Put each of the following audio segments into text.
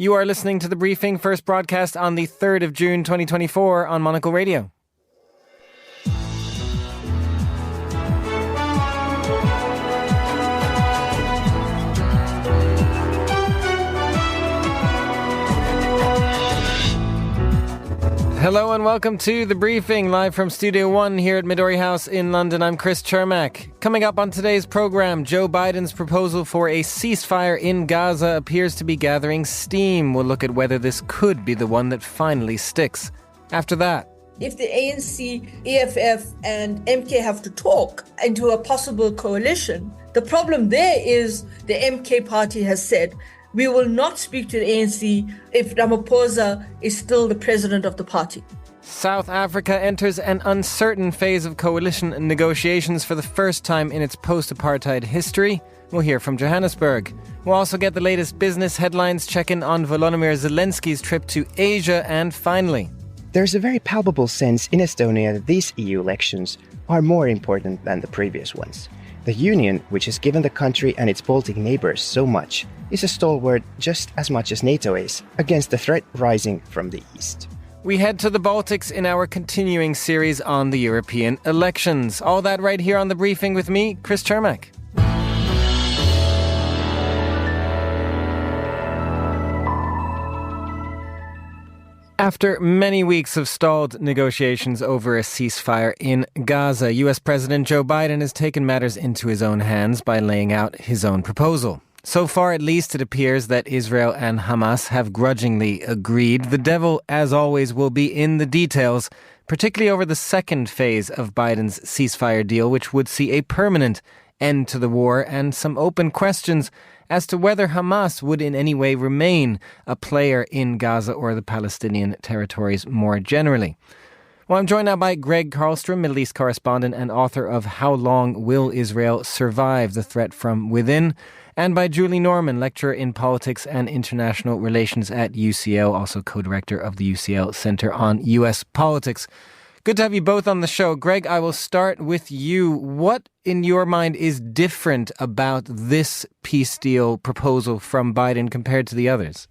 You are listening to The Briefing, first broadcast on the 3rd of June 2024 on Monocle Radio. Hello and welcome to The Briefing, live from Studio One here at Midori House in London. I'm Chris Chermak. Coming up on today's programme, Joe Biden's proposal for a ceasefire in Gaza appears to be gathering steam. We'll look at whether this could be the one that finally sticks. After that, if the ANC, EFF and MK have to talk into a possible coalition, the problem there is the MK party has said, we will not speak to the ANC if Ramaphosa is still the president of the party. South Africa enters an uncertain phase of coalition negotiations for the first time in its post-apartheid history. We'll hear from Johannesburg. We'll also get the latest business headlines, check in on Volodymyr Zelensky's trip to Asia, and finally, there's a very palpable sense in Estonia that these EU elections are more important than the previous ones. The Union, which has given the country and its Baltic neighbours so much, is a stalwart just as much as NATO is against the threat rising from the east. We head to the Baltics in our continuing series on the European elections. All that right here on The Briefing with me, Chris Chermak. After many weeks of stalled negotiations over a ceasefire in Gaza, US President Joe Biden has taken matters into his own hands by laying out his own proposal. So far, at least, it appears that Israel and Hamas have grudgingly agreed. The devil, as always, will be in the details, particularly over the second phase of Biden's ceasefire deal, which would see a permanent end to the war and some open questions as to whether Hamas would in any way remain a player in Gaza or the Palestinian territories more generally. Well, I'm joined now by Greg Carlstrom, Middle East correspondent and author of How Long Will Israel Survive? The Threat from Within? And by Julie Norman, lecturer in politics and international relations at UCL, also co-director of the UCL Center on U.S. Politics. Good to have you both on the show. Greg, I will start with you. What, in your mind, is different about this peace deal proposal from Biden compared to the others?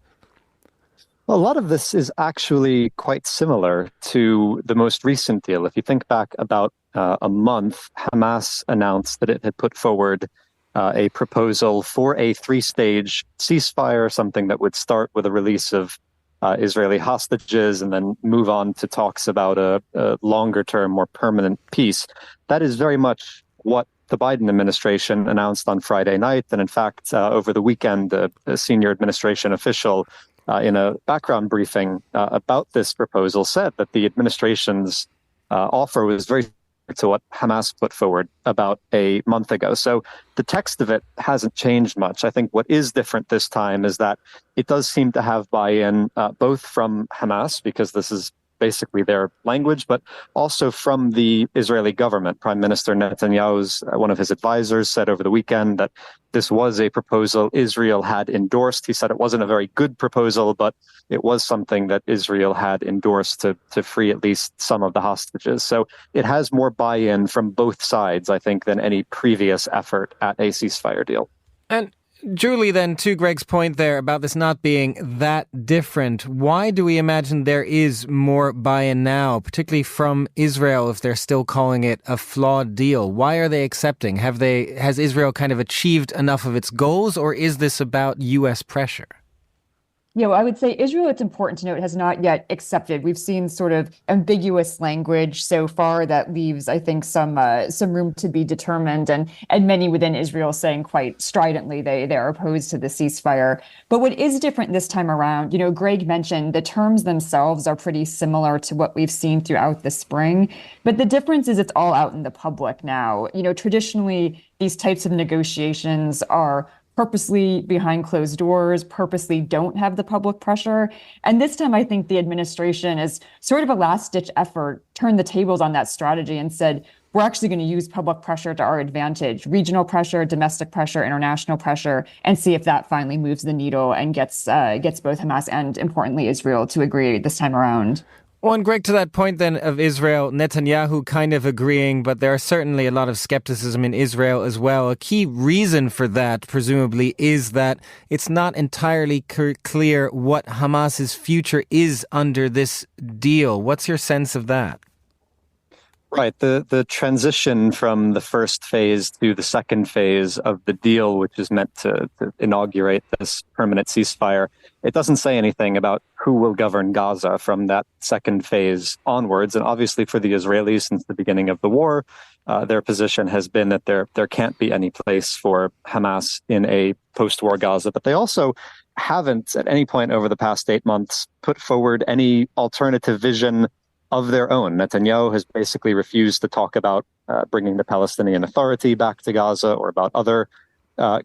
Well, a lot of this is actually quite similar to the most recent deal. If you think back about a month, Hamas announced that it had put forward a proposal for a three-stage ceasefire, something that would start with a release of Israeli hostages and then move on to talks about a longer-term, more permanent peace. That is very much what the Biden administration announced on Friday night. And in fact, over the weekend, a senior administration official in a background briefing about this proposal said that the administration's offer was very to what Hamas put forward about a month ago. So the text of it hasn't changed much. I think what is different this time is that it does seem to have buy-in both from Hamas, because this is basically their language, but also from the Israeli government. Prime Minister Netanyahu's, one of his advisors, said over the weekend that this was a proposal Israel had endorsed. He said it wasn't a very good proposal, but it was something that Israel had endorsed to free at least some of the hostages. So it has more buy-in from both sides, I think, than any previous effort at a ceasefire deal. And Julie, then, to Greg's point there about this not being that different, why do we imagine there is more buy-in now, particularly from Israel, if they're still calling it a flawed deal? Why are they accepting? Has Israel kind of achieved enough of its goals, or is this about U.S. pressure? Yeah, well, I would say Israel, it's important to note, has not yet accepted. We've seen sort of ambiguous language so far that leaves, I think, some room to be determined, and many within Israel saying quite stridently they're opposed to the ceasefire. But what is different this time around, Greg mentioned the terms themselves are pretty similar to what we've seen throughout the spring. But the difference is it's all out in the public now. Traditionally, these types of negotiations are purposely behind closed doors, purposely don't have the public pressure. And this time, I think the administration is sort of a last-ditch effort, turned the tables on that strategy and said, we're actually going to use public pressure to our advantage, regional pressure, domestic pressure, international pressure, and see if that finally moves the needle and gets both Hamas and, importantly, Israel to agree this time around. Well, and Greg, to that point then of Israel, Netanyahu kind of agreeing, but there are certainly a lot of skepticism in Israel as well. A key reason for that, presumably, is that it's not entirely clear what Hamas's future is under this deal. What's your sense of that? Right. The transition from the first phase to the second phase of the deal, which is meant to inaugurate this permanent ceasefire, it doesn't say anything about who will govern Gaza from that second phase onwards. And obviously for the Israelis, since the beginning of the war, their position has been that there can't be any place for Hamas in a post-war Gaza. But they also haven't at any point over the past 8 months put forward any alternative vision of their own. Netanyahu has basically refused to talk about bringing the Palestinian Authority back to Gaza or about other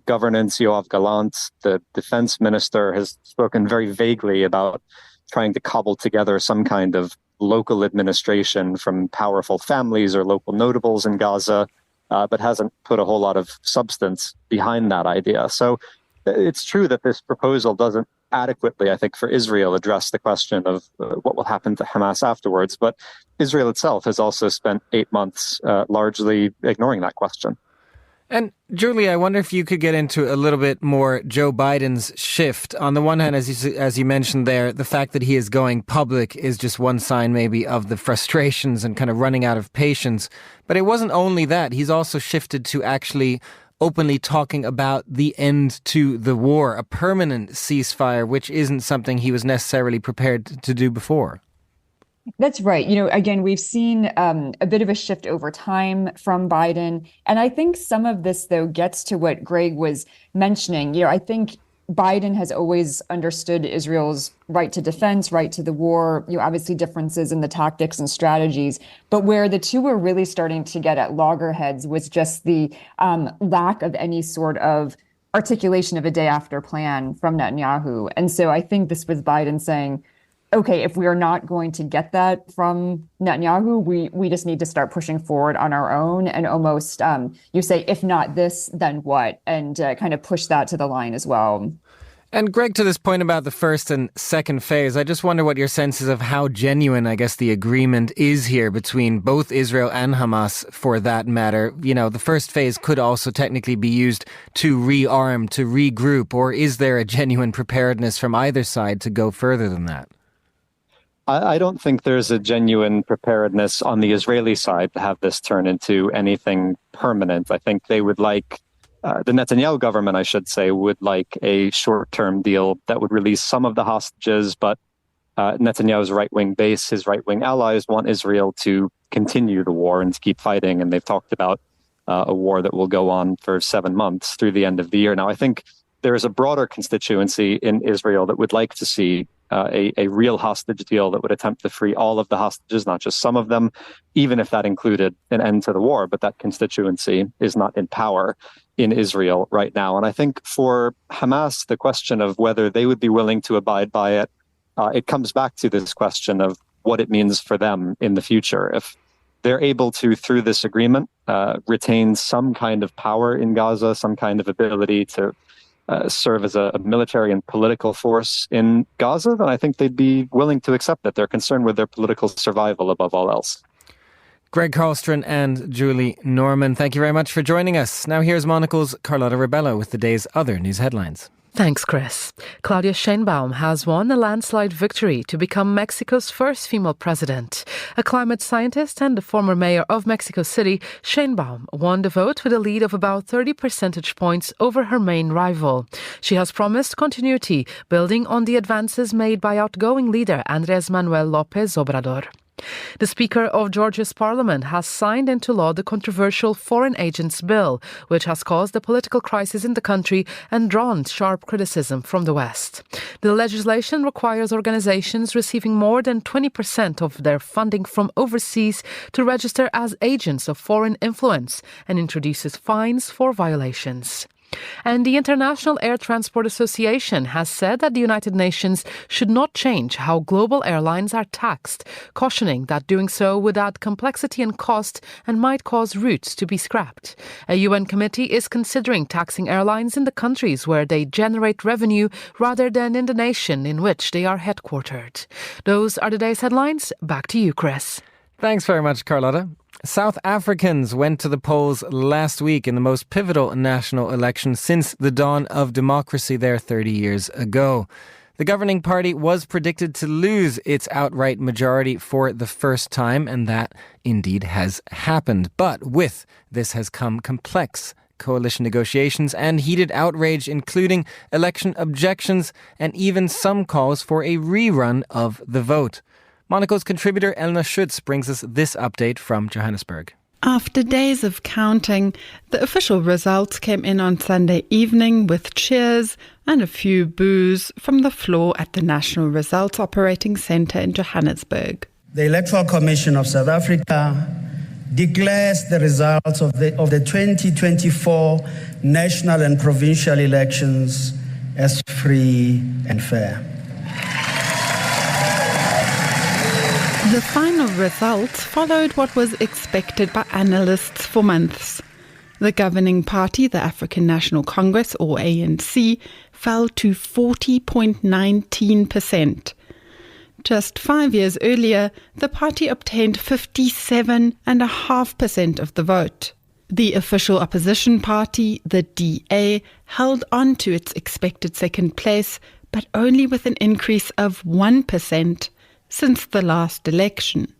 governance. Yoav Gallant, the defense minister, has spoken very vaguely about trying to cobble together some kind of local administration from powerful families or local notables in Gaza, but hasn't put a whole lot of substance behind that idea. So it's true that this proposal doesn't adequately, I think, for Israel address the question of what will happen to Hamas afterwards. But Israel itself has also spent 8 months largely ignoring that question. And Julie, I wonder if you could get into a little bit more Joe Biden's shift. On the one hand, as you mentioned there, the fact that he is going public is just one sign maybe of the frustrations and kind of running out of patience. But it wasn't only that. He's also shifted to actually openly talking about the end to the war, a permanent ceasefire, which isn't something he was necessarily prepared to do before. That's right. Again, we've seen a bit of a shift over time from Biden. And I think some of this, though, gets to what Greg was mentioning. I think Biden has always understood Israel's right to defense, right to the war, obviously differences in the tactics and strategies. But where the two were really starting to get at loggerheads was just the lack of any sort of articulation of a day after plan from Netanyahu. And so I think this was Biden saying, okay, if we are not going to get that from Netanyahu, we just need to start pushing forward on our own and almost, you say, if not this, then what? And kind of push that to the line as well. And Greg, to this point about the first and second phase, I just wonder what your sense is of how genuine, I guess, the agreement is here between both Israel and Hamas, for that matter. The first phase could also technically be used to rearm, to regroup, or is there a genuine preparedness from either side to go further than that? I don't think there's a genuine preparedness on the Israeli side to have this turn into anything permanent. I think they would like, the Netanyahu government, I should say, would like a short-term deal that would release some of the hostages, but Netanyahu's right-wing base, his right-wing allies, want Israel to continue the war and to keep fighting. And they've talked about a war that will go on for 7 months through the end of the year. Now, I think there is a broader constituency in Israel that would like to see a real hostage deal that would attempt to free all of the hostages, not just some of them, even if that included an end to the war. But that constituency is not in power in Israel right now. And I think for Hamas, the question of whether they would be willing to abide by it, it comes back to this question of what it means for them in the future. If they're able to, through this agreement, retain some kind of power in Gaza, some kind of ability to serve as a military and political force in Gaza, then I think they'd be willing to accept that. They're concerned with their political survival above all else. Greg Carlstrom and Julie Norman, thank you very much for joining us. Now here's Monocle's Carlotta Rebello with the day's other news headlines. Thanks, Chris. Claudia Sheinbaum has won a landslide victory to become Mexico's first female president. A climate scientist and the former mayor of Mexico City, Sheinbaum won the vote with a lead of about 30 percentage points over her main rival. She has promised continuity, building on the advances made by outgoing leader Andrés Manuel López Obrador. The Speaker of Georgia's parliament has signed into law the controversial Foreign Agents Bill, which has caused a political crisis in the country and drawn sharp criticism from the West. The legislation requires organizations receiving more than 20% of their funding from overseas to register as agents of foreign influence and introduces fines for violations. And the International Air Transport Association has said that the United Nations should not change how global airlines are taxed, cautioning that doing so would add complexity and cost and might cause routes to be scrapped. A UN committee is considering taxing airlines in the countries where they generate revenue rather than in the nation in which they are headquartered. Those are today's headlines. Back to you, Chris. Thanks very much, Carlotta. South Africans went to the polls last week in the most pivotal national election since the dawn of democracy there 30 years ago. The governing party was predicted to lose its outright majority for the first time, and that indeed has happened. But with this has come complex coalition negotiations and heated outrage, including election objections and even some calls for a rerun of the vote. Monocle's contributor Elna Schütz brings us this update from Johannesburg. After days of counting, the official results came in on Sunday evening with cheers and a few boos from the floor at the National Results Operating Centre in Johannesburg. The Electoral Commission of South Africa declares the results of the 2024 national and provincial elections as free and fair. The final results followed what was expected by analysts for months. The governing party, the African National Congress, or ANC, fell to 40.19%. Just 5 years earlier, the party obtained 57.5% of the vote. The official opposition party, the DA, held on to its expected second place, but only with an increase of 1%. Since the last election.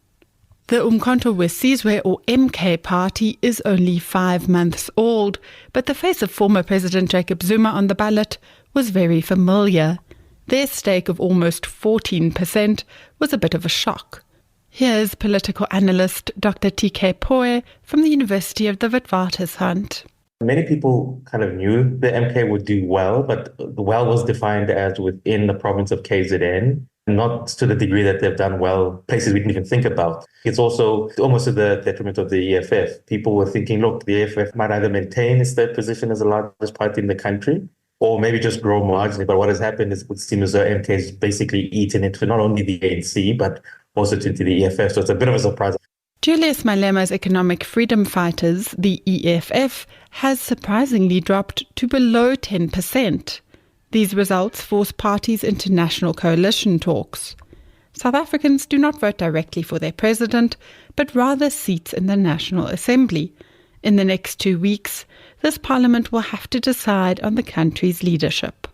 The Umkhonto weSizwe, or MK party, is only 5 months old, but the face of former President Jacob Zuma on the ballot was very familiar. Their stake of almost 14% was a bit of a shock. Here's political analyst Dr. TK Poe from the University of the Witwatersrand. Many people kind of knew the MK would do well, but the well was defined as within the province of KZN. Not to the degree that they've done well places we didn't even think about. It's also almost to the detriment of the EFF. People were thinking, look, the EFF might either maintain its third position as the largest party in the country or maybe just grow marginally. But what has happened is it would seem as though MK has basically eaten into not only the ANC, but also to the EFF. So it's a bit of a surprise. Julius Malema's Economic Freedom Fighters, the EFF, has surprisingly dropped to below 10%. These results force parties into national coalition talks. South Africans do not vote directly for their president, but rather seats in the National Assembly. In the next 2 weeks, this parliament will have to decide on the country's leadership.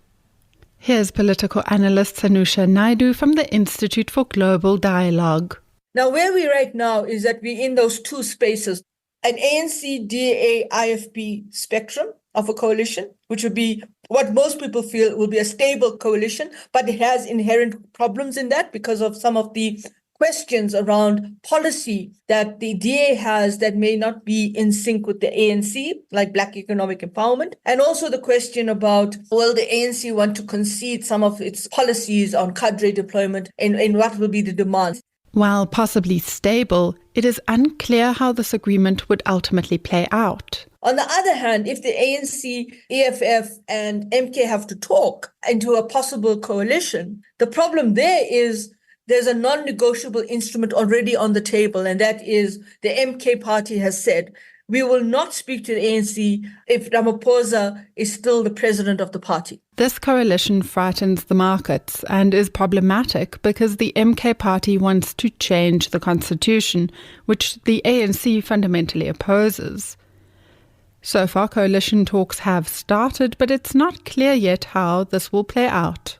Here's political analyst Sanusha Naidu from the Institute for Global Dialogue. Now, where we right now is that we're in those two spaces, an ANC, DA, IFP spectrum of a coalition, which would be what most people feel will be a stable coalition, but it has inherent problems in that because of some of the questions around policy that the DA has that may not be in sync with the ANC, like Black economic empowerment. And also the question about, will the ANC want to concede some of its policies on cadre deployment and what will be the demands? While possibly stable, it is unclear how this agreement would ultimately play out. On the other hand, if the ANC, EFF, and MK have to talk into a possible coalition, the problem there is there's a non-negotiable instrument already on the table, and that is the MK party has said, we will not speak to the ANC if Ramaphosa is still the president of the party. This coalition frightens the markets and is problematic because the MK party wants to change the constitution, which the ANC fundamentally opposes. So far, coalition talks have started, but it's not clear yet how this will play out.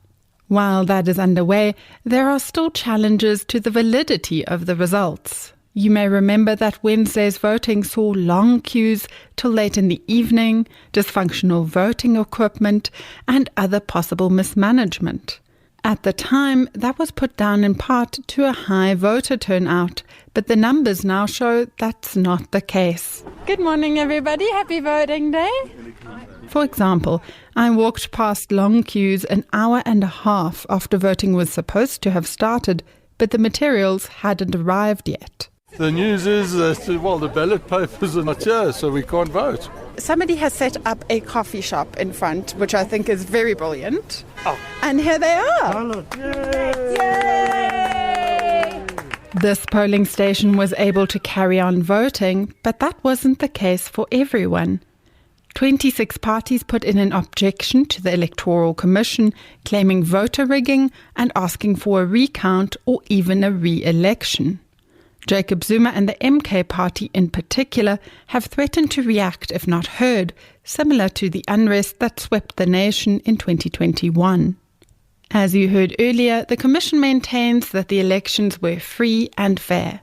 While that is underway, there are still challenges to the validity of the results. You may remember that Wednesday's voting saw long queues till late in the evening, dysfunctional voting equipment, and other possible mismanagement. At the time, that was put down in part to a high voter turnout, but the numbers now show that's not the case. Good morning, everybody. Happy voting day. For example, I walked past long queues an hour and a half after voting was supposed to have started, but the materials hadn't arrived yet. The news is that, the ballot papers are not here, so we can't vote. Somebody has set up a coffee shop in front, which I think is very brilliant. Oh. And here they are. Yay! This polling station was able to carry on voting, but that wasn't the case for everyone. 26 parties put in an objection to the Electoral Commission, claiming voter rigging and asking for a recount or even a re-election. Jacob Zuma and the MK party in particular have threatened to react if not heard, similar to the unrest that swept the nation in 2021. As you heard earlier, the Commission maintains that the elections were free and fair.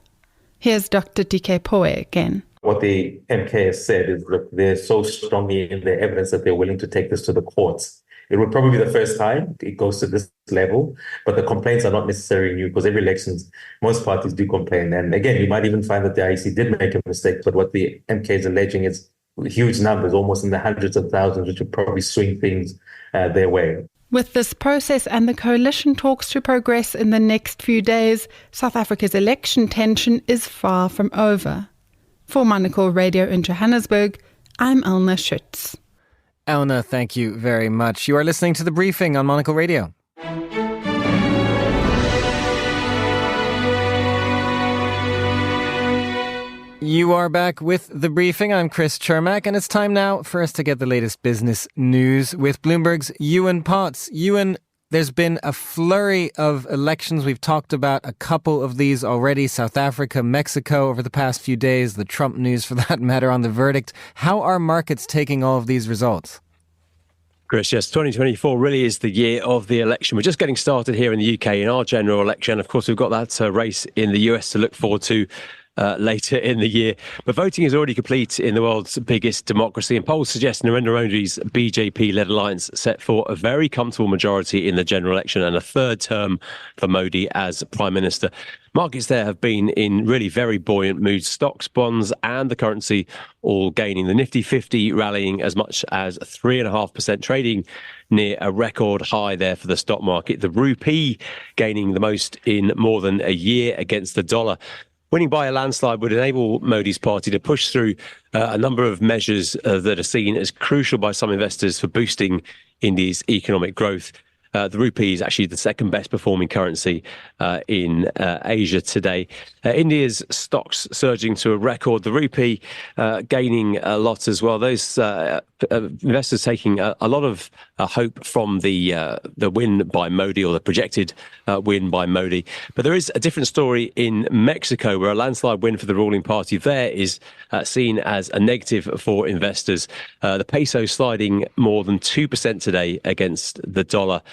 Here's Dr. DK Poe again. What the MK has said is, look, they're so strongly in their evidence that they're willing to take this to the courts. It would probably be the first time it goes to this level, but the complaints are not necessarily new because every election, most parties do complain. And again, you might even find that the IEC did make a mistake, but what the MK is alleging is huge numbers, almost in the hundreds of thousands, which would probably swing things their way. With this process and the coalition talks to progress in the next few days, South Africa's election tension is far from over. For Monocle Radio in Johannesburg, I'm Elna Schütz. Elna, thank you very much. You are listening to The Briefing on Monocle Radio. You are back with The Briefing. I'm Chris Chermak, and it's time now for us to get the latest business news with Bloomberg's Ewan Potts. Ewan, there's been a flurry of elections. We've talked about a couple of these already, South Africa, Mexico over the past few days, the Trump news for that matter on the verdict. How are markets taking all of these results? Chris, yes, 2024 really is the year of the election. We're just getting started here in the UK in our general election. Of course, we've got that race in the US to look forward to later in the year. But voting is already complete in the world's biggest democracy, and polls suggest Narendra Modi's BJP-led alliance set for a very comfortable majority in the general election and a third term for Modi as Prime Minister. Markets there have been in really very buoyant moods. Stocks, bonds and the currency all gaining. The Nifty 50 rallying as much as 3.5%, trading near a record high there for the stock market. The rupee gaining the most in more than a year against the dollar. Winning by a landslide would enable Modi's party to push through a number of measures that are seen as crucial by some investors for boosting India's economic growth. The rupee is actually the second best performing currency in Asia today. India's stocks surging to a record. The rupee gaining a lot as well. Those investors taking a lot of hope from the win by Modi, or the projected win by Modi. But there is a different story in Mexico, where a landslide win for the ruling party there is seen as a negative for investors. The peso sliding more than 2% today against the dollar.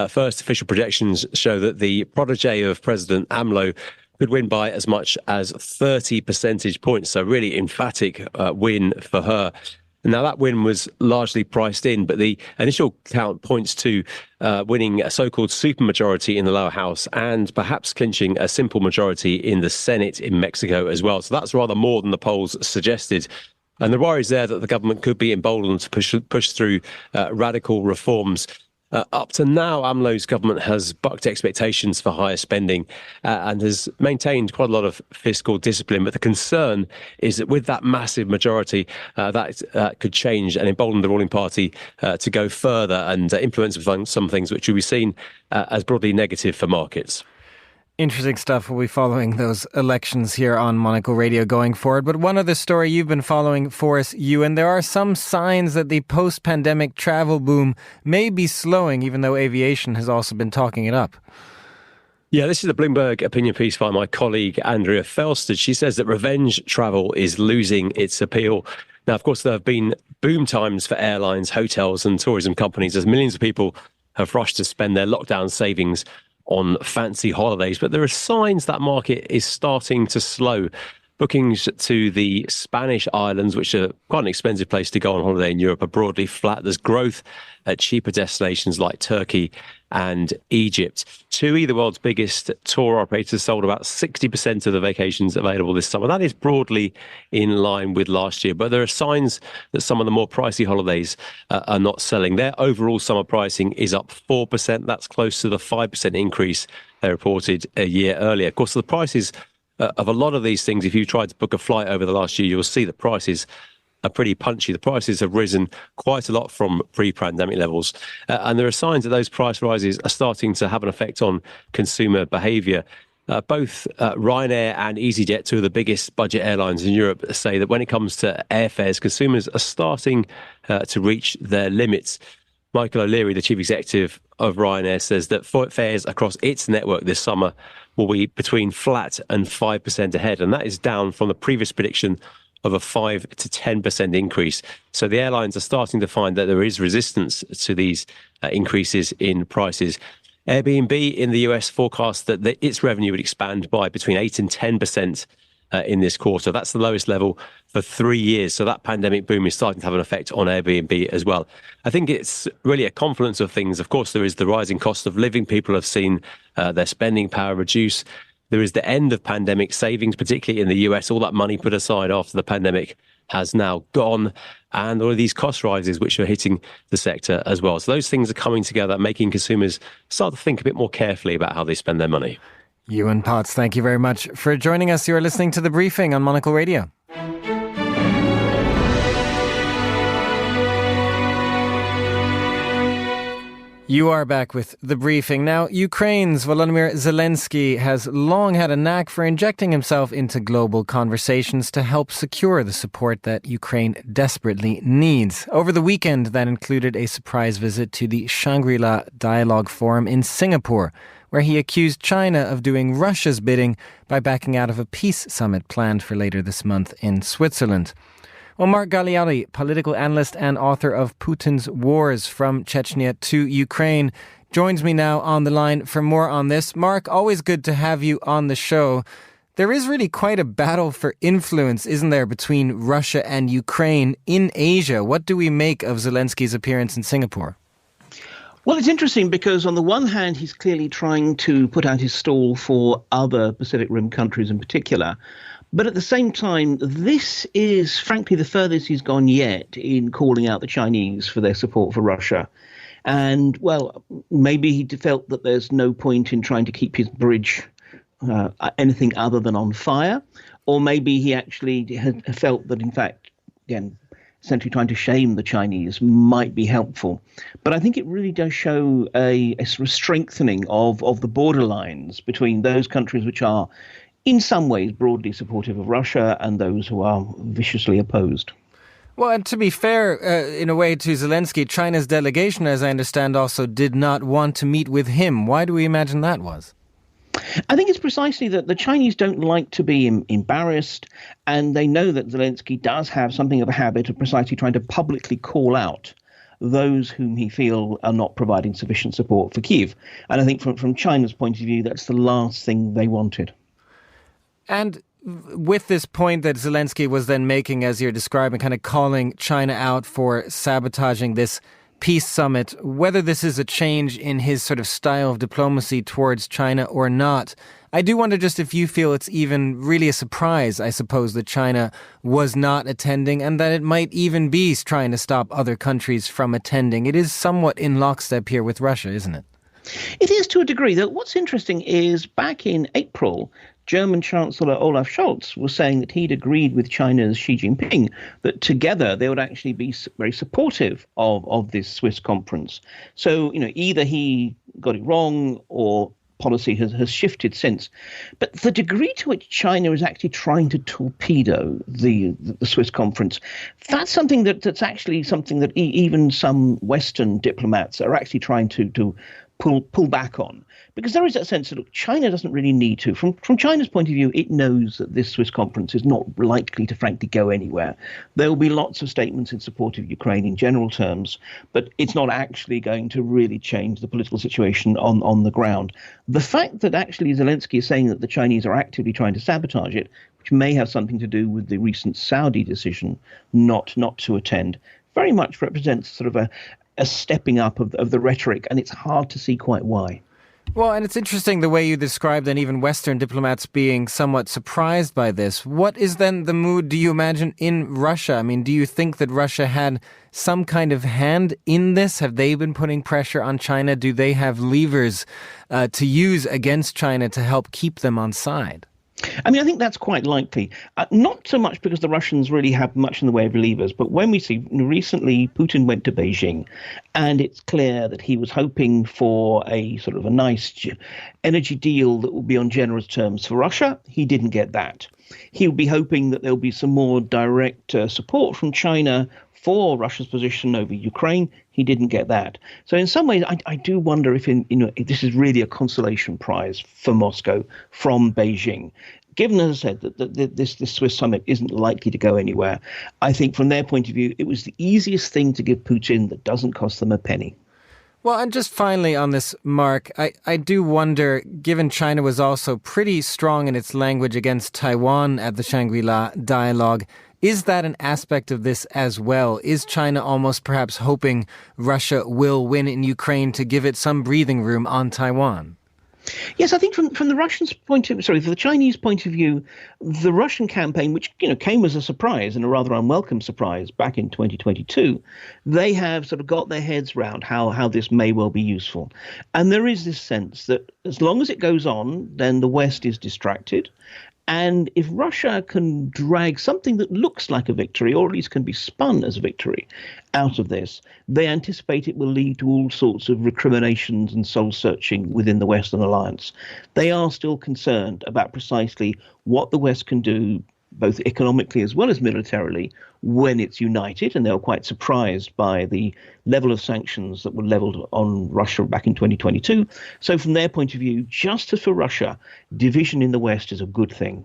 First official projections show that the protege of President AMLO could win by as much as 30 percentage points. So really emphatic win for her. Now, that win was largely priced in, but the initial count points to winning a so-called supermajority in the lower house and perhaps clinching a simple majority in the Senate in Mexico as well. So that's rather more than the polls suggested. And the worry is there that the government could be emboldened to push through radical reforms. Up to now, AMLO's government has bucked expectations for higher spending and has maintained quite a lot of fiscal discipline. But the concern is that with that massive majority, that could change and embolden the ruling party to go further and influence some things which will be seen as broadly negative for markets. Interesting stuff. We'll be following those elections here on Monocle Radio going forward. But one other story you've been following for us, Ewan, there are some signs that the post-pandemic travel boom may be slowing, even though aviation has also been talking it up. Yeah, this is a Bloomberg opinion piece by my colleague Andrea Felsted. She says that revenge travel is losing its appeal. Now, of course, there have been boom times for airlines, hotels and tourism companies as millions of people have rushed to spend their lockdown savings on fancy holidays. But there are signs that market is starting to slow. Bookings to the Spanish islands, which are quite an expensive place to go on holiday in Europe, are broadly flat. There's growth at cheaper destinations like Turkey and Egypt. TUI, the world's biggest tour operator, sold about 60% of the vacations available this summer. That is broadly in line with last year. But there are signs that some of the more pricey holidays are not selling. Their overall summer pricing is up 4%. That's close to the 5% increase they reported a year earlier. Of course, the prices of a lot of these things, if you tried to book a flight over the last year, you'll see that prices are pretty punchy. The prices have risen quite a lot from pre-pandemic levels. And there are signs that those price rises are starting to have an effect on consumer behaviour. Both Ryanair and EasyJet, two of the biggest budget airlines in Europe, say that when it comes to airfares, consumers are starting to reach their limits. Michael O'Leary, the chief executive of Ryanair, says that fares across its network this summer will be between flat and 5% ahead. And that is down from the previous prediction of a 5 to 10% increase. So the airlines are starting to find that there is resistance to these increases in prices. Airbnb in the US forecast that its revenue would expand by between 8 and 10% in this quarter. That's the lowest level for 3 years. So that pandemic boom is starting to have an effect on Airbnb as well. I think it's really a confluence of things. Of course, there is the rising cost of living. People have seen their spending power reduce. There is the end of pandemic savings, particularly in the US. All that money put aside after the pandemic has now gone. And all of these cost rises, which are hitting the sector as well. So those things are coming together, making consumers start to think a bit more carefully about how they spend their money. Ewan Potts, thank you very much for joining us. You are listening to The Briefing on Monocle Radio. You are back with The Briefing. Now, Ukraine's Volodymyr Zelensky has long had a knack for injecting himself into global conversations to help secure the support that Ukraine desperately needs. Over the weekend, that included a surprise visit to the Shangri-La Dialogue Forum in Singapore, where he accused China of doing Russia's bidding by backing out of a peace summit planned for later this month in Switzerland. Well, Mark Galeari, political analyst and author of Putin's Wars from Chechnya to Ukraine, joins me now on the line for more on this. Mark, always good to have you on the show. There is really quite a battle for influence, isn't there, between Russia and Ukraine in Asia? What do we make of Zelensky's appearance in Singapore? Well, it's interesting because on the one hand, he's clearly trying to put out his stall for other Pacific Rim countries in particular. But at the same time, this is, frankly, the furthest he's gone yet in calling out the Chinese for their support for Russia. And, well, maybe he felt that there's no point in trying to keep his bridge anything other than on fire. Or maybe he actually had felt that, in fact, again, essentially trying to shame the Chinese might be helpful. But I think it really does show a sort of strengthening of the borderlines between those countries which are in some ways broadly supportive of Russia and those who are viciously opposed. Well, and to be fair, in a way, to Zelensky, China's delegation, as I understand, also did not want to meet with him. Why do we imagine that was? I think it's precisely that the Chinese don't like to be embarrassed, and they know that Zelensky does have something of a habit of precisely trying to publicly call out those whom he feel are not providing sufficient support for Kyiv. And I think from China's point of view, that's the last thing they wanted. And with this point that Zelensky was then making, as you're describing, kind of calling China out for sabotaging this peace summit, whether this is a change in his sort of style of diplomacy towards China or not, I do wonder just if you feel it's even really a surprise, I suppose, that China was not attending and that it might even be trying to stop other countries from attending. It is somewhat in lockstep here with Russia, isn't it? It is to a degree. That what's interesting is back in April, German Chancellor Olaf Scholz was saying that he'd agreed with China's Xi Jinping that together they would actually be very supportive of this Swiss conference. So, either he got it wrong or policy has shifted since. But the degree to which China is actually trying to torpedo the Swiss conference, that's something that's actually something that even some Western diplomats are actually trying to pull back on. Because there is that sense that, look, China doesn't really need to. From China's point of view, it knows that this Swiss conference is not likely to, frankly, go anywhere. There will be lots of statements in support of Ukraine in general terms, but it's not actually going to really change the political situation on the ground. The fact that actually Zelensky is saying that the Chinese are actively trying to sabotage it, which may have something to do with the recent Saudi decision not to attend, very much represents sort of a stepping up of the rhetoric, and it's hard to see quite why. Well, and it's interesting the way you described and even Western diplomats being somewhat surprised by this. What is then the mood, do you imagine, in Russia? I mean, do you think that Russia had some kind of hand in this? Have they been putting pressure on China? Do they have levers to use against China to help keep them on side? I mean, I think that's quite likely. Not so much because the Russians really have much in the way of levers, but when we see recently Putin went to Beijing, and it's clear that he was hoping for a sort of a nice energy deal that would be on generous terms for Russia. He didn't get that. He'll be hoping that there'll be some more direct support from China for Russia's position over Ukraine. He didn't get that. So in some ways, I do wonder if if this is really a consolation prize for Moscow from Beijing. Given, as I said, that this Swiss summit isn't likely to go anywhere, I think from their point of view, it was the easiest thing to give Putin that doesn't cost them a penny. Well, and just finally on this, Mark, I do wonder, given China was also pretty strong in its language against Taiwan at the Shangri-La dialogue, is that an aspect of this as well? Is China almost perhaps hoping Russia will win in Ukraine to give it some breathing room on Taiwan? Yes, I think from the for the Chinese point of view, the Russian campaign, which came as a surprise and a rather unwelcome surprise back in 2022, they have sort of got their heads round how this may well be useful. And there is this sense that as long as it goes on, then the West is distracted. And if Russia can drag something that looks like a victory, or at least can be spun as a victory, out of this, they anticipate it will lead to all sorts of recriminations and soul-searching within the Western alliance. They are still concerned about precisely what the West can do, both economically as well as militarily, when it's united, and they were quite surprised by the level of sanctions that were leveled on Russia back in 2022. So from their point of view, just as for Russia, division in the West is a good thing.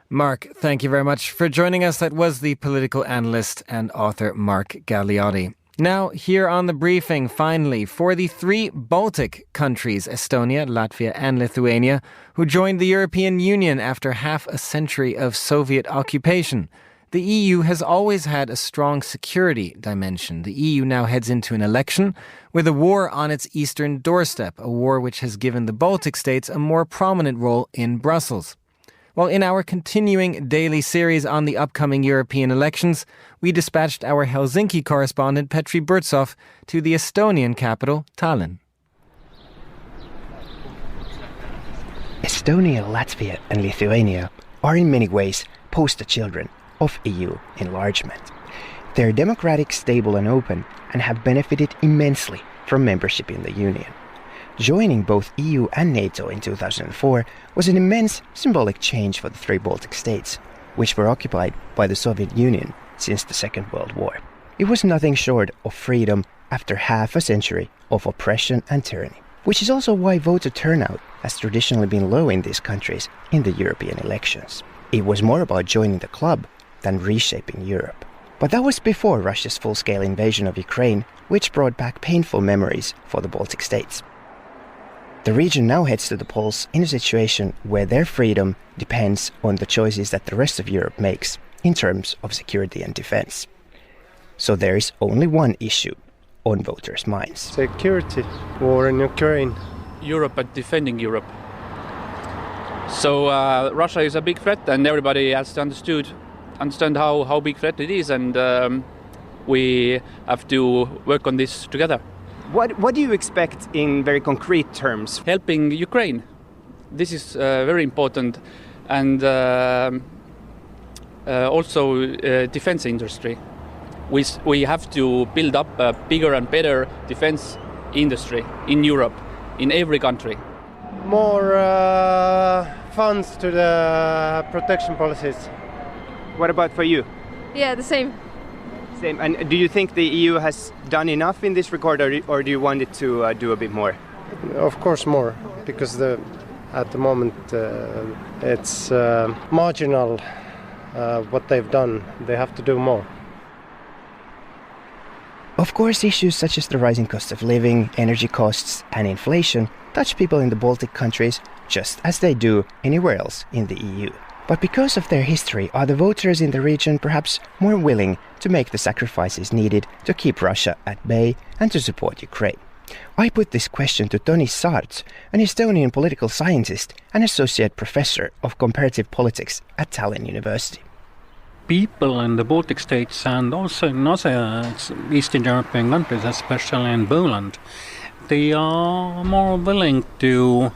Mark, thank you very much for joining us. That was the political analyst and author Mark Galeotti. Now, here on The Briefing, finally, for the three Baltic countries, Estonia, Latvia and Lithuania, who joined the European Union after half a century of Soviet occupation. The EU has always had a strong security dimension. The EU now heads into an election with a war on its eastern doorstep, a war which has given the Baltic states a more prominent role in Brussels. Well, in our continuing daily series on the upcoming European elections, we dispatched our Helsinki correspondent Petri Burtsov to the Estonian capital, Tallinn. Estonia, Latvia and Lithuania are in many ways poster children of EU enlargement. They're democratic, stable and open, and have benefited immensely from membership in the Union. Joining both EU and NATO in 2004 was an immense symbolic change for the three Baltic states, which were occupied by the Soviet Union since the Second World War. It was nothing short of freedom after half a century of oppression and tyranny, which is also why voter turnout has traditionally been low in these countries in the European elections. It was more about joining the club than reshaping Europe. But that was before Russia's full-scale invasion of Ukraine, which brought back painful memories for the Baltic states. The region now heads to the polls in a situation where their freedom depends on the choices that the rest of Europe makes in terms of security and defense. So there is only one issue on voters' minds. Security, war in Ukraine. Europe and defending Europe. So Russia is a big threat, and everybody has to understand how big threat it is, and we have to work on this together. What do you expect in very concrete terms? Helping Ukraine. This is very important, and also defense industry. We have to build up a bigger and better defense industry in Europe, in every country. More funds to the protection policies. What about for you? Yeah, the same. Same. And do you think the EU has done enough in this regard, or do you want it to do a bit more? Of course more, because at the moment it's marginal what they've done. They have to do more. Of course, issues such as the rising cost of living, energy costs and inflation touch people in the Baltic countries just as they do anywhere else in the EU. But because of their history, are the voters in the region perhaps more willing to make the sacrifices needed to keep Russia at bay and to support Ukraine? I put this question to Toni Saarts, an Estonian political scientist and associate professor of comparative politics at Tallinn University. People in the Baltic states and also in other Eastern European countries, especially in Poland, they are more willing to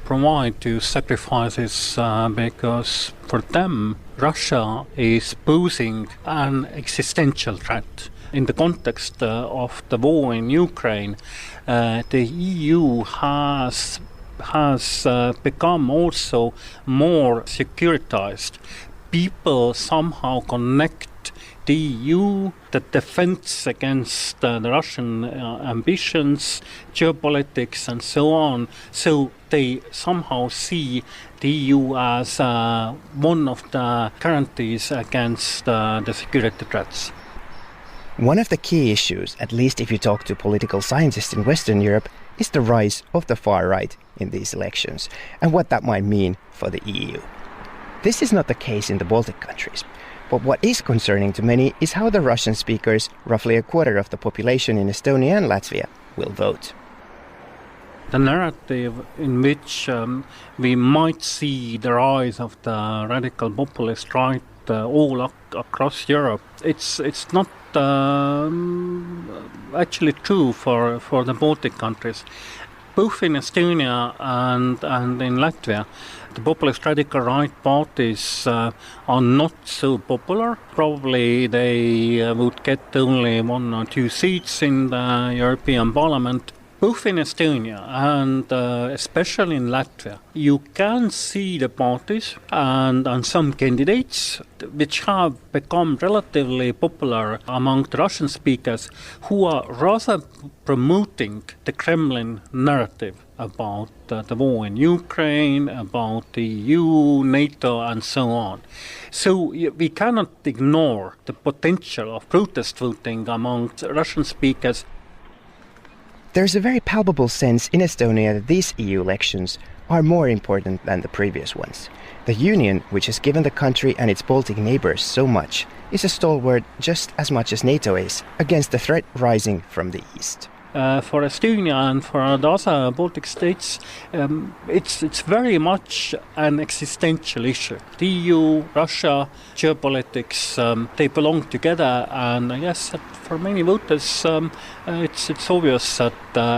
provide to sacrifices because for them Russia is posing an existential threat. In the context of the war in Ukraine, the EU has become also more securitized. People somehow connect the EU, the defense against the Russian ambitions, geopolitics and so on. So they somehow see the EU as one of the guarantees against the security threats. One of the key issues, at least if you talk to political scientists in Western Europe, is the rise of the far right in these elections and what that might mean for the EU. This is not the case in the Baltic countries. But what is concerning to many is how the Russian speakers, roughly a quarter of the population in Estonia and Latvia, will vote. The narrative in which we might see the rise of the radical populist right all across Europe, it's not actually true for the Baltic countries. Both in Estonia and in Latvia, the populist radical right parties are not so popular. Probably they would get only 1 or 2 seats in the European Parliament. Both in Estonia and especially in Latvia, you can see the parties and some candidates which have become relatively popular among the Russian speakers who are rather promoting the Kremlin narrative about the war in Ukraine, about the EU, NATO and so on. So we cannot ignore the potential of protest voting among Russian speakers. There's a very palpable sense in Estonia that these EU elections are more important than the previous ones. The union, which has given the country and its Baltic neighbors so much, is a stalwart just as much as NATO is against the threat rising from the east. For Estonia and for the other Baltic states, it's very much an existential issue. The EU, Russia, geopolitics, they belong together, and I guess that for many voters, it's obvious that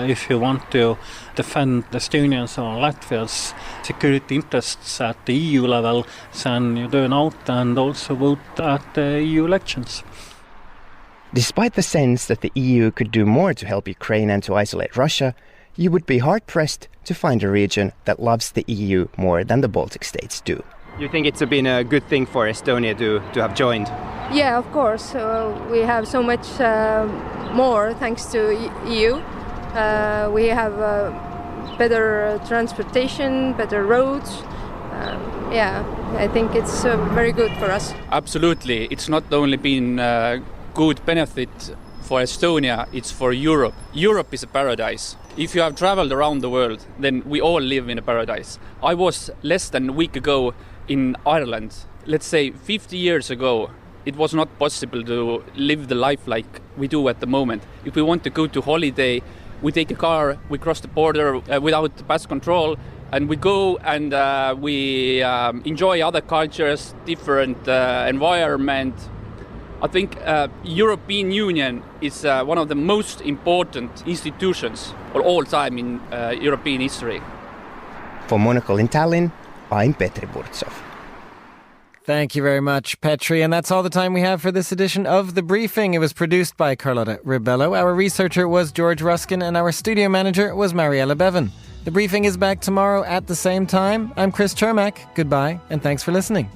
if you want to defend Estonians or Latvia's security interests at the EU level, then you turn out and also vote at the EU elections. Despite the sense that the EU could do more to help Ukraine and to isolate Russia, you would be hard-pressed to find a region that loves the EU more than the Baltic states do. You think it's been a good thing for Estonia to have joined? Yeah, of course. We have so much more thanks to EU. We have better transportation, better roads. I think it's very good for us. Absolutely. It's not only been good benefit for Estonia, it's for Europe. Europe is a paradise. If you have traveled around the world, then we all live in a paradise. I was less than a week ago in Ireland. Let's say 50 years ago, it was not possible to live the life like we do at the moment. If we want to go to holiday, we take a car, we cross the border without pass control, and we go and we enjoy other cultures, different environment. I think European Union is one of the most important institutions of all time in European history. For Monocle in Tallinn, I'm Petri Burtsov. Thank you very much, Petri. And that's all the time we have for this edition of The Briefing. It was produced by Carlotta Ribello. Our researcher was George Ruskin and our studio manager was Mariella Bevan. The Briefing is back tomorrow at the same time. I'm Chris Chermak. Goodbye and thanks for listening.